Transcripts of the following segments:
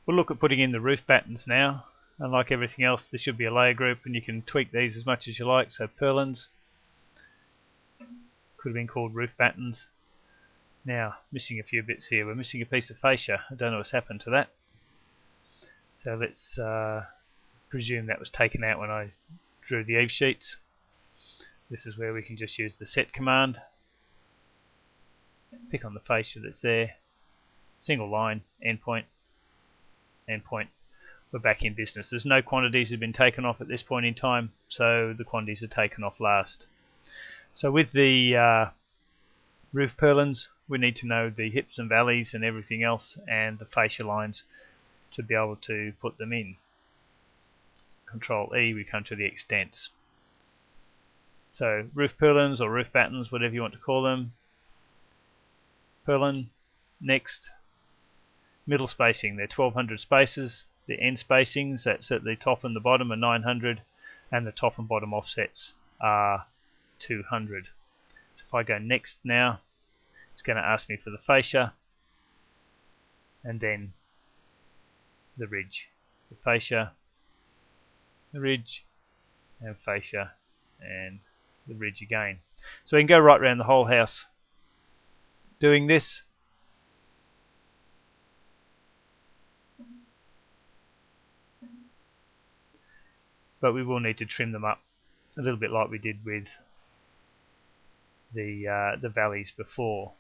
We'll look at putting in the roof battens now, and like everything else there should be a layer group and you can tweak these as much as you like. So purlins could have been called roof battens. Now missing a few bits here. We're missing a piece of fascia. I don't know what's happened to that. So let's presume that was taken out when I drew the eave sheets. This is where we can just use the set command. Pick on the fascia that's there. Single line, endpoint, endpoint. We're back in business. There's no quantities that have been taken off at this point in time, so the quantities are taken off last. So with the roof purlins, we need to know the hips and valleys and everything else, and the fascia lines to be able to put them in. Control E, we come to the extents. So roof purlins or roof battens, whatever you want to call them. Purlin, next. Middle spacing, they're 1200 spaces. The end spacings, that's at the top and the bottom, are 900, and the top and bottom offsets are 200. So if I go next now, it's going to ask me for the fascia, and then the ridge. The fascia, the ridge, and fascia, and the ridge again. So we can go right around the whole house doing this. But we will need to trim them up a little bit like we did with the valleys before.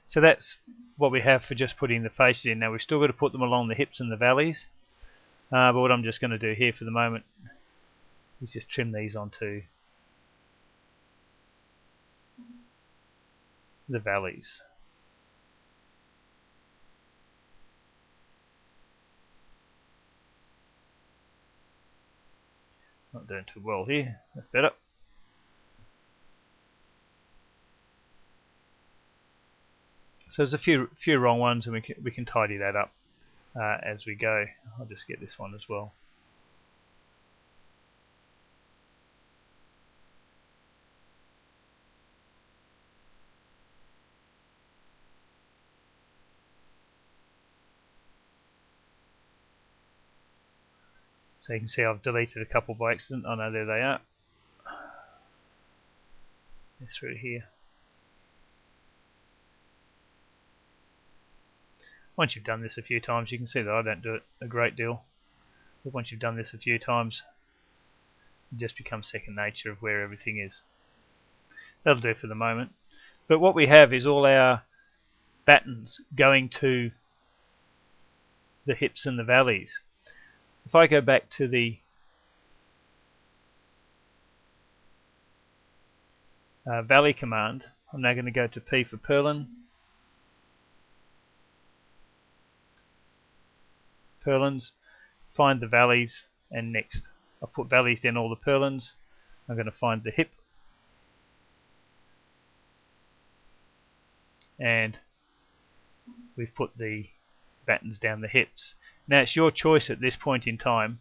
So that's what we have for just putting the faces in. Now we've still got to put them along the hips and the valleys, but what I'm just going to do here for the moment is just trim these onto the valleys. Not doing too well here, that's better. So there's a few wrong ones, and we can tidy that up as we go. I'll just get this one as well. So you can see I've deleted a couple by accident. Oh no, there they are. They're through here. Once you've done this a few times, you can see that I don't do it a great deal. But once you've done this a few times, it just becomes second nature of where everything is. That'll do for the moment. But what we have is all our battens going to the hips and the valleys. If I go back to the valley command, I'm now going to go to P for purlin, purlins, find the valleys, and next. I'll put valleys down all the purlins. I'm going to find the hip, and we've put the battens down the hips. Now it's your choice at this point in time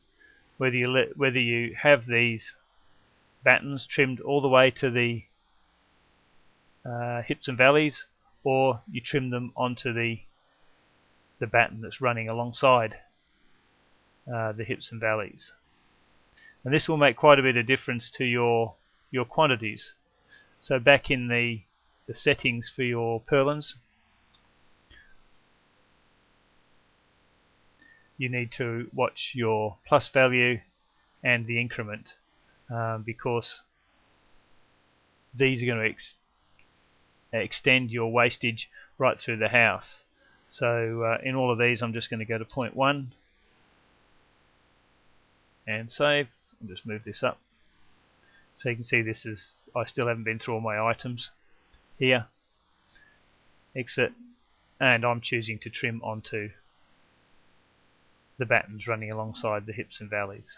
whether you have these battens trimmed all the way to the hips and valleys, or you trim them onto the batten that's running alongside the hips and valleys. And this will make quite a bit of difference to your quantities. So back in the settings for your purlins, you need to watch your plus value and the increment, because these are going to extend your wastage right through the house. So in all of these I'm just going to go to 0.1 and save, and just move this up. So you can see this is, I still haven't been through all my items here. Exit, and I'm choosing to trim onto the battens running alongside the hips and valleys.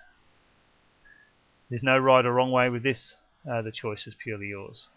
There's no right or wrong way with this, the choice is purely yours.